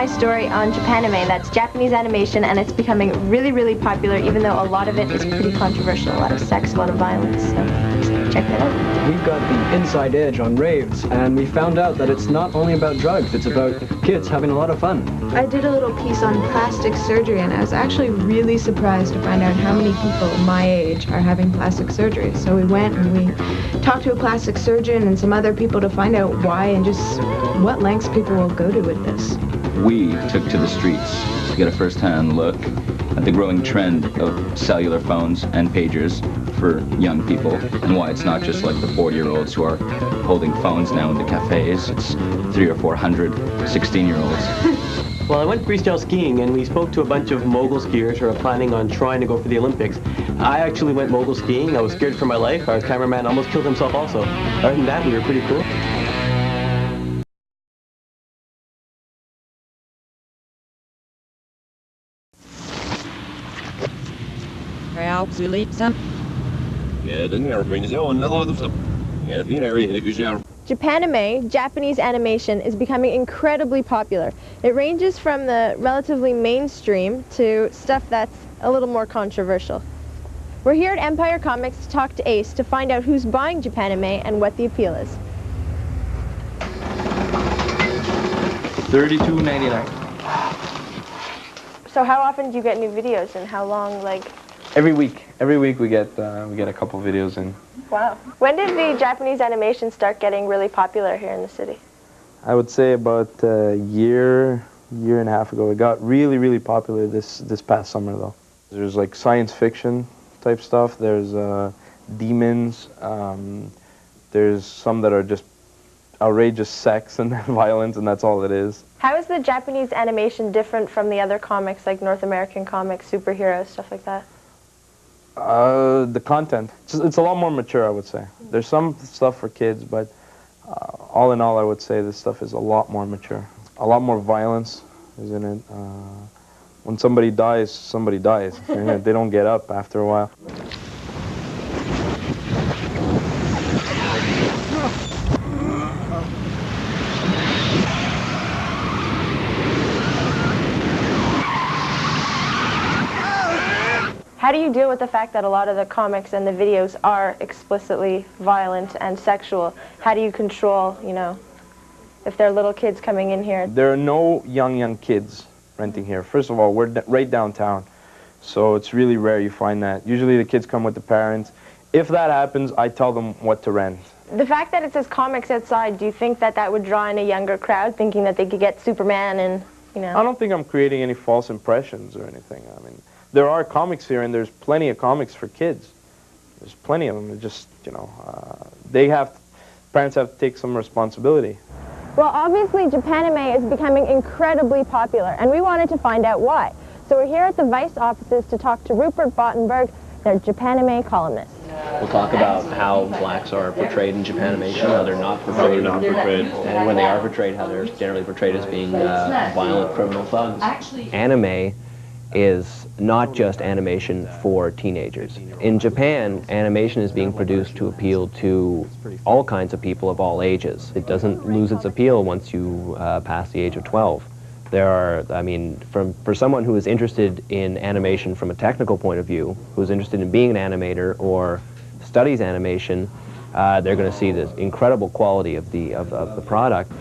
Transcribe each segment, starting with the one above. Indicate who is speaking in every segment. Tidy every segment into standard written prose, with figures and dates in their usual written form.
Speaker 1: my story on Japanime. That's Japanese animation, and it's becoming really, really popular, even though a lot of it is pretty controversial. A lot of sex, a lot of violence, so check that out.
Speaker 2: We've got the inside edge on raves, and we found out that it's not only about drugs, it's about kids having a lot of fun.
Speaker 3: I did a little piece on plastic surgery, and I was actually really surprised to find out how many people my age are having plastic surgery. So we went and we talked to a plastic surgeon and some other people to find out why and just what lengths people will go to with this.
Speaker 4: We took to the streets to get a first-hand look at the growing trend of cellular phones and pagers for young people, and why it's not just like the 40-year-olds who are holding phones now in the cafes. It's 300 or 400 16-year-olds.
Speaker 5: Well, I went freestyle skiing, and we spoke to a bunch of mogul skiers who are planning on trying to go for the Olympics. I actually went mogul skiing. I was scared for my life. Our cameraman almost killed himself also. Other than that, we were pretty cool.
Speaker 1: Japanime, Japanese animation, is becoming incredibly popular. It ranges from the relatively mainstream to stuff that's a little more controversial. We're here at Empire Comics to talk to Ace to find out who's buying Japanime and what the appeal is.
Speaker 5: $32.99.
Speaker 1: So how often do you get new videos, and how long, like?
Speaker 6: Every week we get a couple videos in.
Speaker 1: Wow. When did the Japanese animation start getting really popular here in the city?
Speaker 6: I would say about a year and a half ago. It got really, really popular this past summer though. There's like science fiction type stuff. There's demons. There's some that are just outrageous sex and violence, and that's all it is.
Speaker 1: How is the Japanese animation different from the other comics, like North American comics, superheroes, stuff like that?
Speaker 6: The content. It's a lot more mature, I would say. There's some stuff for kids, but all in all, I would say this stuff is a lot more mature. A lot more violence is in it. When somebody dies, somebody dies. They don't get up after a while.
Speaker 1: How do you deal with the fact that a lot of the comics and the videos are explicitly violent and sexual? How do you control, you know, if there are little kids coming in here?
Speaker 6: There are no young kids renting here. First of all, we're right downtown, so it's really rare you find that. Usually the kids come with the parents. If that happens, I tell them what to rent.
Speaker 1: The fact that it says comics outside, do you think that that would draw in a younger crowd, thinking that they could get Superman and, you know?
Speaker 6: I don't think I'm creating any false impressions or anything. I mean, there are comics here, and there's plenty of comics for kids. There's plenty of them. It's just, you know, parents have to take some responsibility.
Speaker 1: Well, obviously, Japanime is becoming incredibly popular, and we wanted to find out why. So we're here at the Vice offices to talk to Rupert Bottenberg, their Japanime columnist.
Speaker 7: We'll talk about how blacks are portrayed in Japanimation, how they're not portrayed, and when they are portrayed, how they're generally portrayed as being violent criminal thugs.
Speaker 8: Anime is not just animation for teenagers. In Japan, animation is being produced to appeal to all kinds of people of all ages. It doesn't lose its appeal once you pass the age of 12. There are, I mean, for someone who is interested in animation from a technical point of view, who's interested in being an animator or studies animation, they're going to see the incredible quality of the product.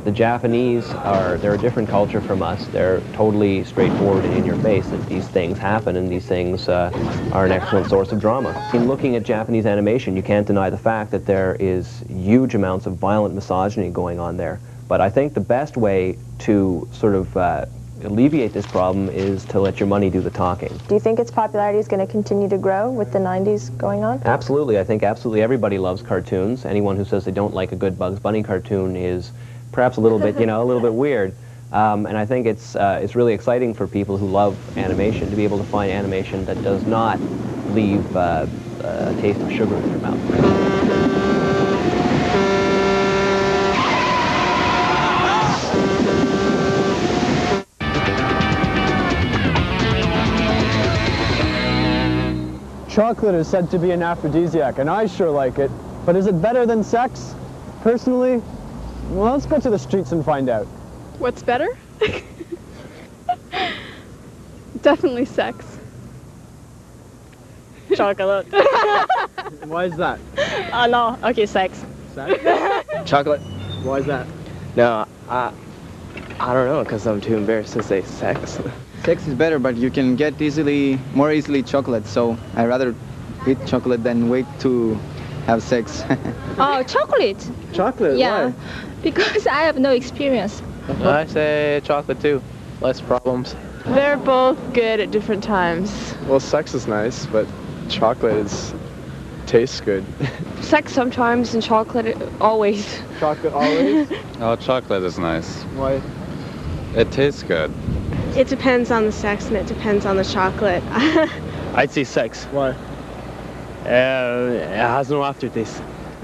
Speaker 8: The Japanese they're a different culture from us. They're totally straightforward and in your face that these things happen, and these things are an excellent source of drama. In looking at Japanese animation, you can't deny the fact that there is huge amounts of violent misogyny going on there. But I think the best way to sort of alleviate this problem is to let your money do the talking.
Speaker 1: Do you think its popularity is going to continue to grow with the 90s going on?
Speaker 8: Absolutely. I think absolutely everybody loves cartoons. Anyone who says they don't like a good Bugs Bunny cartoon is perhaps a little bit, you know, a little bit weird. And I think it's really exciting for people who love animation to be able to find animation that does not leave a taste of sugar in your mouth.
Speaker 9: Chocolate is said to be an aphrodisiac, and I sure like it. But is it better than sex? Personally, well, let's go to the streets and find out.
Speaker 10: What's better? Definitely sex.
Speaker 11: Chocolate.
Speaker 9: Why is that?
Speaker 11: No. Okay, sex.
Speaker 9: Sex?
Speaker 7: Chocolate.
Speaker 9: Why is that?
Speaker 7: No, I don't know, because I'm too embarrassed to say sex.
Speaker 12: Sex is better, but you can get more easily chocolate, so I'd rather eat chocolate than wait to have sex.
Speaker 13: Oh, chocolate.
Speaker 9: Chocolate?
Speaker 13: Yeah,
Speaker 9: Why?
Speaker 13: because I have no experience.
Speaker 7: I say chocolate too. Less problems.
Speaker 10: They're both good at different times.
Speaker 14: Well, sex is nice, but chocolate tastes good.
Speaker 10: Sex sometimes and chocolate always.
Speaker 9: Chocolate always?
Speaker 15: Oh, chocolate is nice.
Speaker 9: Why?
Speaker 15: It tastes good.
Speaker 10: It depends on the sex and it depends on the chocolate.
Speaker 5: I'd say sex.
Speaker 9: Why?
Speaker 5: It has no aftertaste.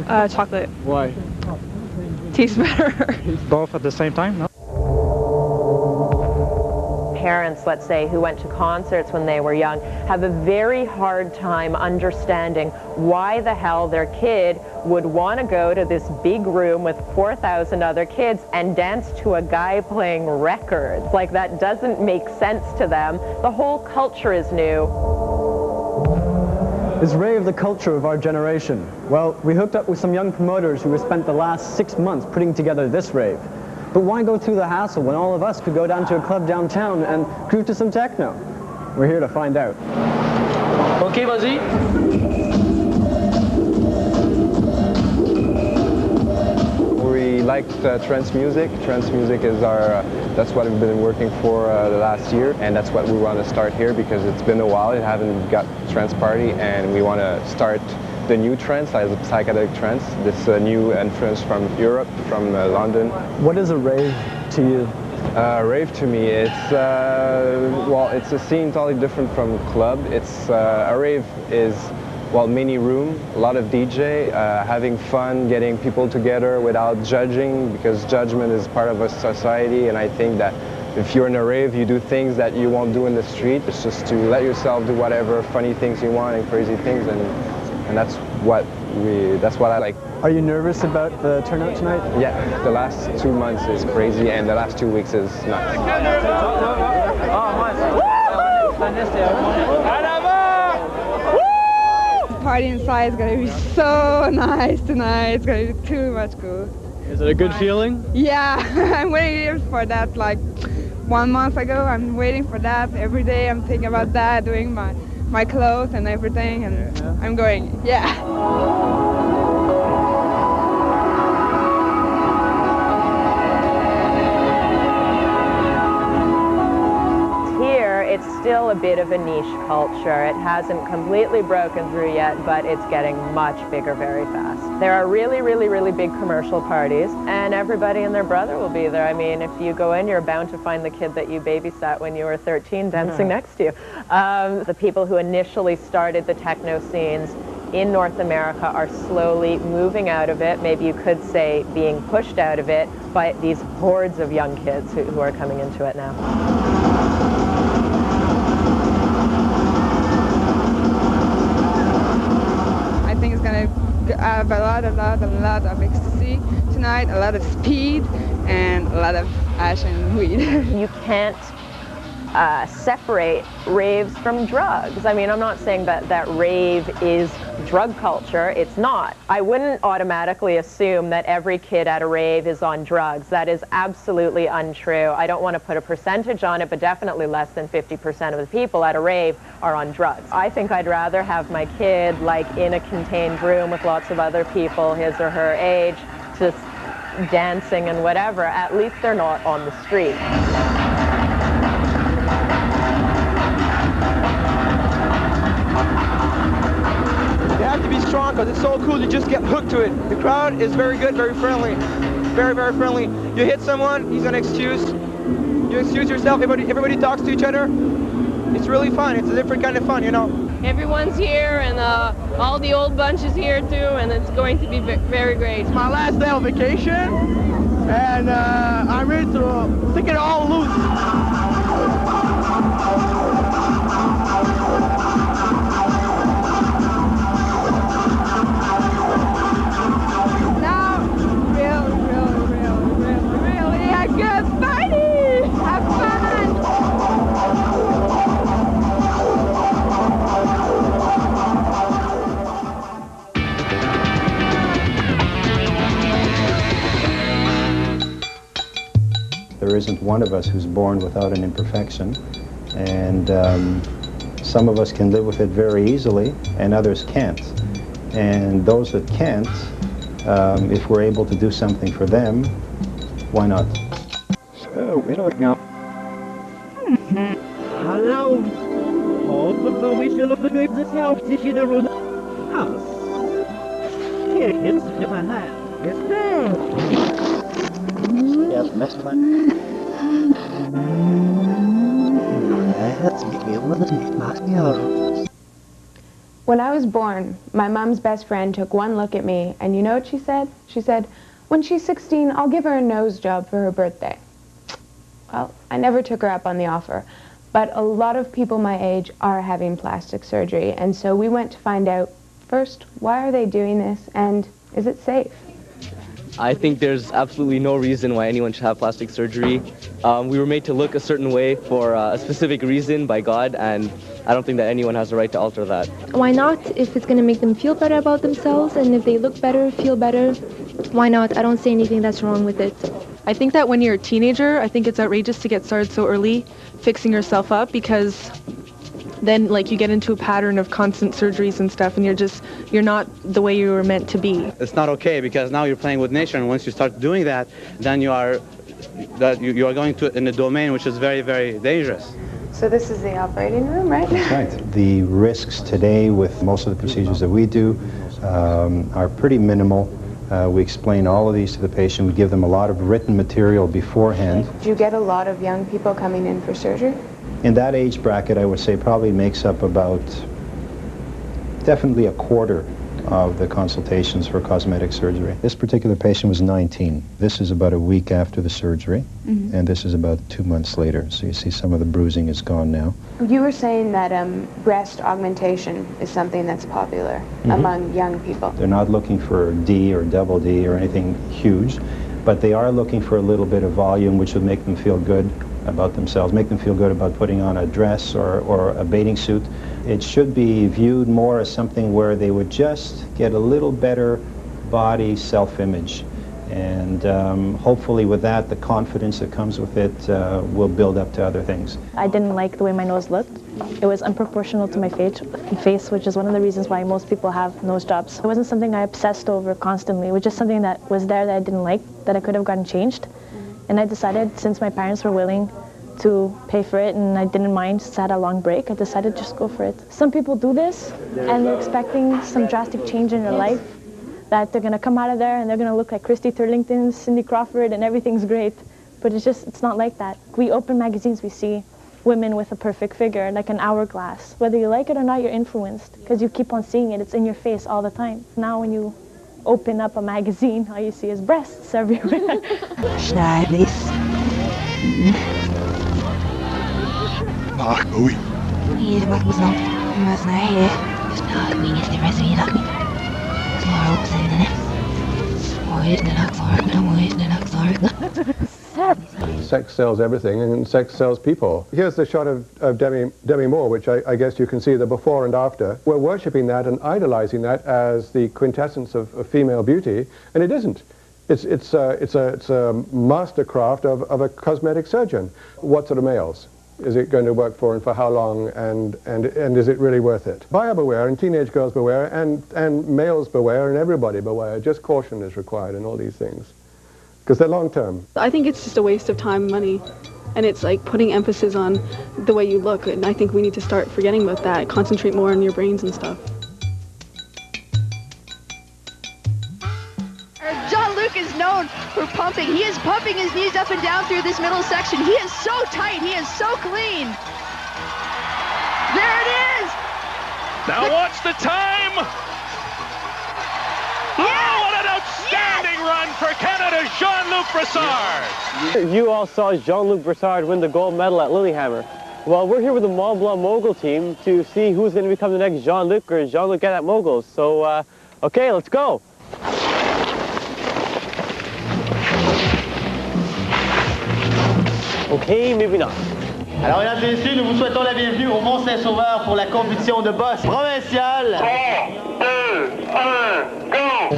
Speaker 10: Chocolate.
Speaker 9: Why?
Speaker 10: Tastes better.
Speaker 16: Both at the same time, no?
Speaker 17: Parents, let's say, who went to concerts when they were young have a very hard time understanding why the hell their kid would want to go to this big room with 4,000 other kids and dance to a guy playing records. Like, that doesn't make sense to them. The whole culture is new.
Speaker 9: Is rave the culture of our generation? Well, we hooked up with some young promoters who have spent the last 6 months putting together this rave. But why go through the hassle when all of us could go down to a club downtown and groove to some techno? We're here to find out.
Speaker 5: Okay, vas-y.
Speaker 6: We liked trance music. Trance music is that's what we've been working for the last year, and that's what we want to start here because it's been a while. It haven't got trance party, and we want to start the new trance, like psychedelic trance, this new entrance from Europe, from London.
Speaker 9: What is a rave to you?
Speaker 6: Rave to me, it's it's a scene totally different from club. It's a rave is mini room, a lot of DJ, having fun, getting people together without judging, because judgment is part of a society, and I think that if you're in a rave, you do things that you won't do in the street. It's just to let yourself do whatever funny things you want and crazy things, and that's what I like.
Speaker 9: Are you nervous about the turnout tonight?
Speaker 6: Yeah, the last 2 months is crazy, and the last 2 weeks is nuts.
Speaker 18: Party inside is gonna be so nice tonight. It's gonna be too much cool.
Speaker 9: Is it a good feeling?
Speaker 18: Yeah, I'm waiting for that like 1 month ago. I'm waiting for that every day. I'm thinking about that, doing my clothes and everything, and I'm going, yeah.
Speaker 17: It's still a bit of a niche culture. It hasn't completely broken through yet, but it's getting much bigger very fast. There are really, really, really big commercial parties, and everybody and their brother will be there. I mean, if you go in, you're bound to find the kid that you babysat when you were 13 dancing next to you. The people who initially started the techno scenes in North America are slowly moving out of it, maybe you could say being pushed out of it by these hordes of young kids who are coming into it now.
Speaker 18: I think it's gonna have a lot of ecstasy tonight, a lot of speed, and a lot of ash and weed.
Speaker 17: You can't separate raves from drugs. I mean, I'm not saying that rave is drug culture. It's not. I wouldn't automatically assume that every kid at a rave is on drugs. That is absolutely untrue. I don't want to put a percentage on it, but definitely less than 50% of the people at a rave are on drugs. I think I'd rather have my kid like in a contained room with lots of other people his or her age, just dancing and whatever. At least they're not on the street.
Speaker 19: You have to be strong because it's so cool. You just get hooked to it. The crowd is very good, very friendly. Very, very friendly. You hit someone, he's gonna excuse. You excuse yourself, everybody talks to each other. It's really fun. It's a different kind of fun, you know.
Speaker 10: Everyone's here, and all the old bunch is here too, and it's going to be very great.
Speaker 19: It's my last day on vacation, and I'm ready to stick it all loose.
Speaker 16: isn't one of us who's born without an imperfection, and some of us can live with it very easily, and others can't. And those that can't, if we're able to do something for them, why not?
Speaker 20: So, we don't know. Hello. All the wishes of the good that helps if you don't house. Here is the man. Yes, yes, Mr.
Speaker 3: When I was born, my mom's best friend took one look at me, and you know what she said? She said, when she's 16, I'll give her a nose job for her birthday. Well, I never took her up on the offer, but a lot of people my age are having plastic surgery, and so we went to find out, first, why are they doing this, and is it safe?
Speaker 21: I think there's absolutely no reason why anyone should have plastic surgery. We were made to look a certain way for a specific reason by God, and I don't think that anyone has the right to alter that.
Speaker 1: Why not? If it's going to make them feel better about themselves, and if they look better, feel better, why not? I don't see anything that's wrong with it.
Speaker 22: I think that when you're a teenager, I think it's outrageous to get started so early fixing yourself up, because then like you get into a pattern of constant surgeries and stuff, and you're not the way you were meant to be.
Speaker 23: It's not okay, because now you're playing with nature, and once you start doing that, then you are going to in a domain which is very, very dangerous.
Speaker 3: So this is the operating room, right?
Speaker 16: That's right. The risks today with most of the procedures that we do are pretty minimal. We explain all of these to the patient. We give them a lot of written material beforehand.
Speaker 3: Do you get a lot of young people coming in for surgery?
Speaker 16: In that age bracket, I would say probably makes up about definitely a quarter of the consultations for cosmetic surgery. This particular patient was 19. This is about a week after the surgery, and this is about 2 months later. So you see some of the bruising is gone now.
Speaker 3: You were saying that breast augmentation is something that's popular among young people.
Speaker 16: They're not looking for D or double D or anything huge, but they are looking for a little bit of volume, which would make them feel good about themselves, make them feel good about putting on a dress or a bathing suit. It should be viewed more as something where they would just get a little better body self-image. And hopefully with that, the confidence that comes with it will build up to other things.
Speaker 24: I didn't like the way my nose looked. It was unproportional to my face, which is one of the reasons why most people have nose jobs. It wasn't something I obsessed over constantly. It was just something that was there that I didn't like, that I could have gotten changed. And I decided, since my parents were willing to pay for it and I didn't mind, since I had a long break, I decided to just go for it. Some people do this and they're expecting some drastic change in their life, that they're going to come out of there and they're going to look like Christy Turlington, Cindy Crawford, and everything's great. But it's not like that. We open magazines, we see women with a perfect figure, like an hourglass. Whether you like it or not, you're influenced, because you keep on seeing it. It's in your face all the time. Now when you open up a magazine, all you see is breasts everywhere.
Speaker 25: Sex sells everything, and sex sells people. Here's the shot of Demi Moore, which I guess you can see the before and after. We're worshipping that and idolizing that as the quintessence of female beauty, and it isn't. It's a mastercraft of a cosmetic surgeon. What sort of males is it going to work for, and for how long, and is it really worth it? Buyer beware, and teenage girls beware, and males beware, and everybody beware. Just caution is required in all these things, because they're long term.
Speaker 22: I think it's just a waste of time and money, and it's like putting emphasis on the way you look, and I think we need to start forgetting about that, concentrate more on your brains and stuff.
Speaker 26: Jean-Luc is known for pumping. He is pumping his knees up and down through this middle section. He is so tight. He is so clean. There it is.
Speaker 27: Now watch the time. Oh, what an outstanding run for Canada's Jean-Luc Brassard.
Speaker 9: You all saw Jean-Luc Brassard win the gold medal at Lillehammer. Well, we're here with the Mont Blanc Mogul team to see who's going to become the next Jean-Luc or Jean-Luc at Moguls. So, okay, let's go. Okay, maybe not.
Speaker 28: Alors, mesdames et messieurs, nous vous souhaitons la bienvenue au Mont-Saint-Sauveur pour la compétition de boxe provinciale. 3, 2, 1, go!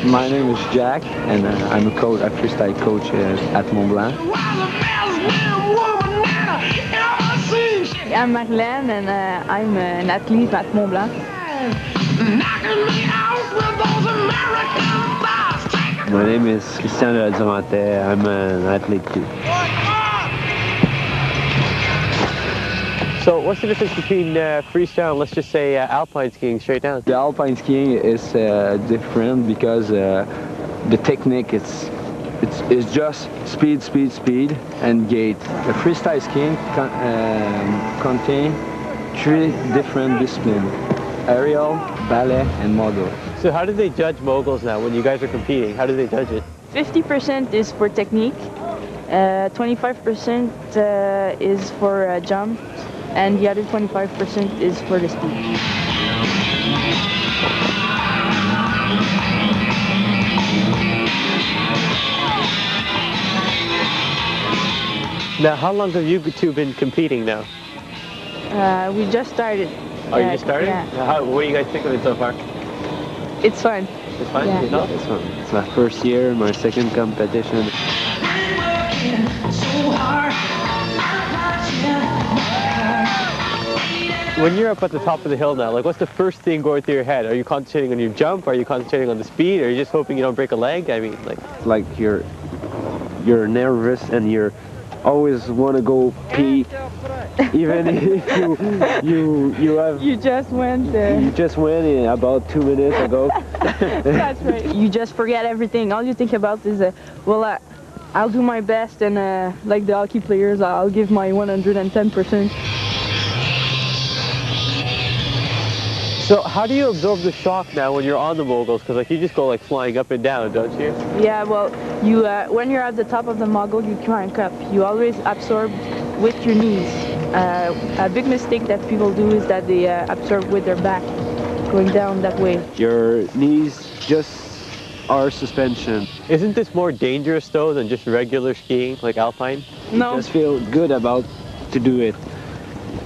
Speaker 2: My name is Jack, and I'm a coach, a freestyle coach at Mont Blanc.
Speaker 4: I'm Marlène, and I'm an athlete at Mont Blanc.
Speaker 2: My name is Christian Durantet. I'm an athlete too.
Speaker 5: So what's the difference between freestyle and, let's just say, alpine skiing straight down?
Speaker 2: The alpine skiing is different because the technique it's just speed, speed, speed, and gait. The freestyle skiing contains 3 different disciplines: aerial, ballet, and mogul.
Speaker 5: So how do they judge moguls now when you guys are competing? How do they judge it?
Speaker 4: 50% is for technique, 25% is for jump, and the other 25% is for the speed.
Speaker 5: Now, how long have you two been competing now?
Speaker 4: We just started.
Speaker 5: Oh, you just started?
Speaker 4: Yeah.
Speaker 5: What do you guys think of it so far?
Speaker 4: It's fun.
Speaker 5: It's fun?
Speaker 4: Yeah.
Speaker 5: You know?
Speaker 2: It's fun. It's my first year, my second competition.
Speaker 5: When you're up at the top of the hill now, like, what's the first thing going through your head? Are you concentrating on your jump? Are you concentrating on the speed? Or are you just hoping you don't break a leg? I mean,
Speaker 2: like you're nervous and you're always want to go pee, even if you have.
Speaker 4: You just went there.
Speaker 2: You just went in about 2 minutes ago.
Speaker 4: That's right. You just forget everything. All you think about is, well, I'll do my best, and like the hockey players, I'll give my 110%.
Speaker 5: So how do you absorb the shock now when you're on the moguls? Because like you just go like flying up and down, don't you?
Speaker 4: Yeah, well, you when you're at the top of the mogul, you crank up. You always absorb with your knees. A big mistake that people do is that they absorb with their back, going down that way.
Speaker 2: Your knees just are suspension.
Speaker 5: Isn't this more dangerous though than just regular skiing, like alpine?
Speaker 4: No.
Speaker 2: You just feel good about to do it.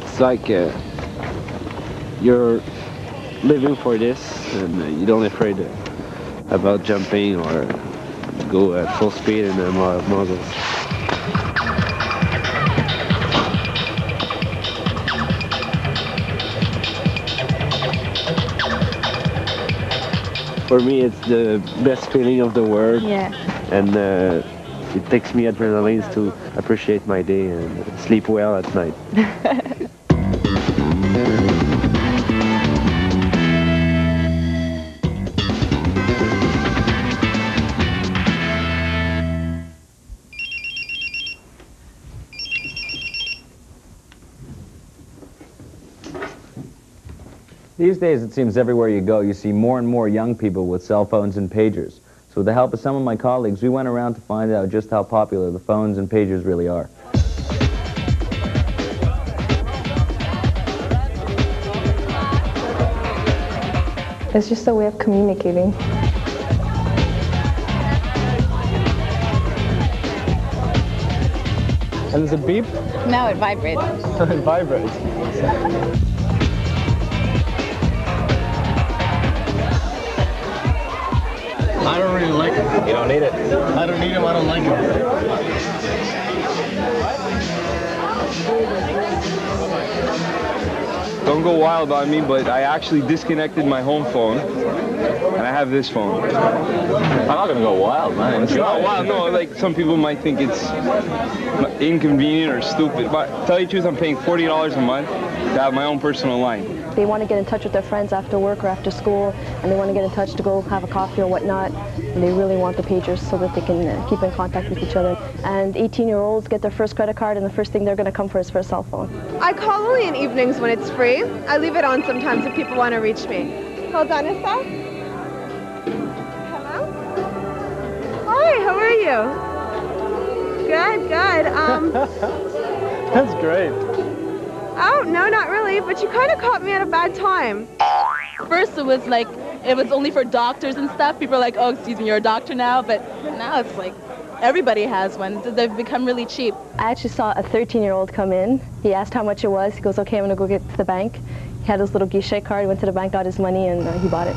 Speaker 2: It's like you're living for this, and you don't afraid about jumping or go at full speed in the moguls. For me, it's the best feeling of the world.
Speaker 4: Yeah.
Speaker 2: And it takes me adrenaline to appreciate my day and sleep well at night.
Speaker 7: These days, it seems everywhere you go, you see more and more young people with cell phones and pagers. So with the help of some of my colleagues, we went around to find out just how popular the phones and pagers really are.
Speaker 24: It's just a way of communicating.
Speaker 9: And there's a beep?
Speaker 8: No, it vibrates.
Speaker 9: It vibrates.
Speaker 28: I don't really like it.
Speaker 5: You don't need it?
Speaker 28: I don't need him, I don't like him.
Speaker 11: Don't go wild on me, but I actually disconnected my home phone, and I have this phone.
Speaker 5: I'm not gonna go wild, man.
Speaker 11: It's not wild, no, like some people might think it's inconvenient or stupid, but to tell you the truth, I'm paying $40 a month to have my own personal line.
Speaker 24: They want to get in touch with their friends after work or after school, and they want to get in touch to go have a coffee or whatnot. And they really want the pagers so that they can keep in contact with each other. And 18-year-olds get their first credit card, and the first thing they're going to come for is for a cell phone.
Speaker 1: I call only in evenings when it's free. I leave it on sometimes if people want to reach me. Hold on a sec. Hello? Hi, how are you? Good, good.
Speaker 9: That's great.
Speaker 1: Oh, no, not really, but you kind of caught me at a bad time.
Speaker 8: First it was like, it was only for doctors and stuff. People are like, oh, excuse me, you're a doctor now. But now it's like, everybody has one. They've become really cheap.
Speaker 24: I actually saw a 13-year-old come in. He asked how much it was. He goes, okay, I'm going to go get to the bank. He had his little guichet card, went to the bank, got his money, and he bought it.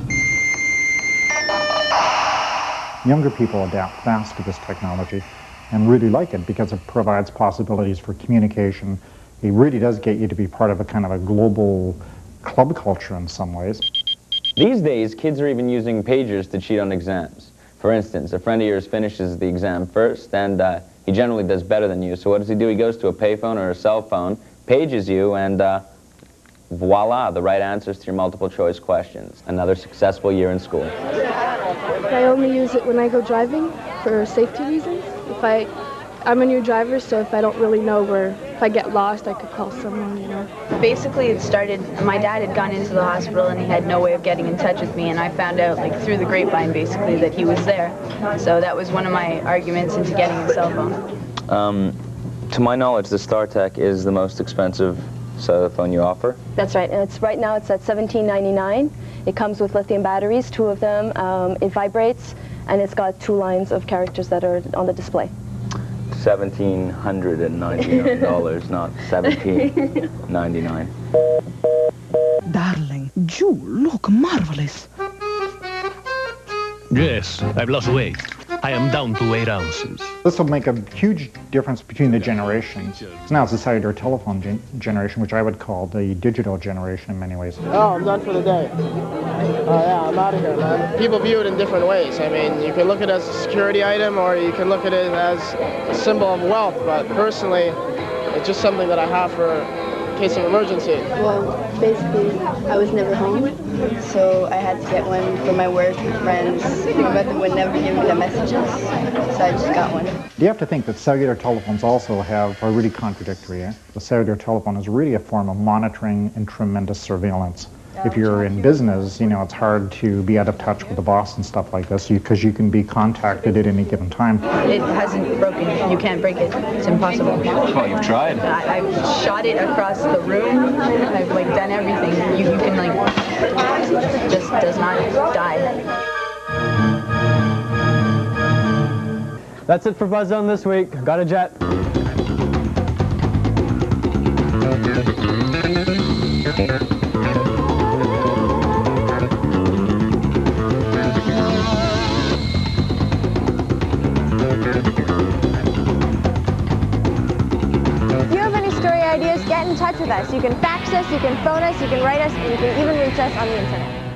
Speaker 6: Younger people adapt fast to this technology and really like it because it provides possibilities for communication. It really does get you to be part of a kind of a global club culture in some ways.
Speaker 7: These days, kids are even using pagers to cheat on exams. For instance, a friend of yours finishes the exam first, and he generally does better than you. So what does he do? He goes to a payphone or a cell phone, pages you, and voila, the right answers to your multiple choice questions. Another successful year in school.
Speaker 10: I only use it when I go driving for safety reasons. I'm a new driver, so if I don't really know if I get lost, I could call someone, you know.
Speaker 3: Basically, it started, my dad had gone into the hospital and he had no way of getting in touch with me, and I found out, like, through the grapevine, basically, that he was there. So that was one of my arguments into getting a cell phone.
Speaker 7: To my knowledge, the StarTech is the most expensive cell phone you offer.
Speaker 12: That's right, and right now it's at $17.99. It comes with lithium batteries, 2 of them. It vibrates, and it's got 2 lines of characters that are on the display.
Speaker 7: $1,799, not $17.99.
Speaker 13: Darling, you look marvelous.
Speaker 27: Yes, I've lost weight. I am down to 8 ounces.
Speaker 6: This will make a huge difference between the generations. So now it's the cellular telephone generation, which I would call the digital generation in many ways.
Speaker 14: Oh, I'm done for the day. Oh yeah, I'm out of here, man. People view it in different ways. I mean, you can look at it as a security item, or you can look at it as a symbol of wealth, but personally, it's just something that I have for in case of emergency.
Speaker 10: Well, basically, I was never home, so I had to get one for my work and friends. My mother would never give me the messages, so I just got one.
Speaker 6: You have to think that cellular telephones also are really contradictory. Eh? The cellular telephone is really a form of monitoring and tremendous surveillance. If you're in business, you know, it's hard to be out of touch with the boss and stuff like this because you can be contacted at any given time.
Speaker 3: It hasn't broken. You can't break it. It's impossible.
Speaker 7: Well, you've tried.
Speaker 3: I've shot it across the room. I've, like, done everything. You can, like, it just does not die.
Speaker 9: That's it for BuzZone this week. Got a jet.
Speaker 1: Get in touch with us. You can fax us, you can phone us, you can write us, and you can even reach us on the internet.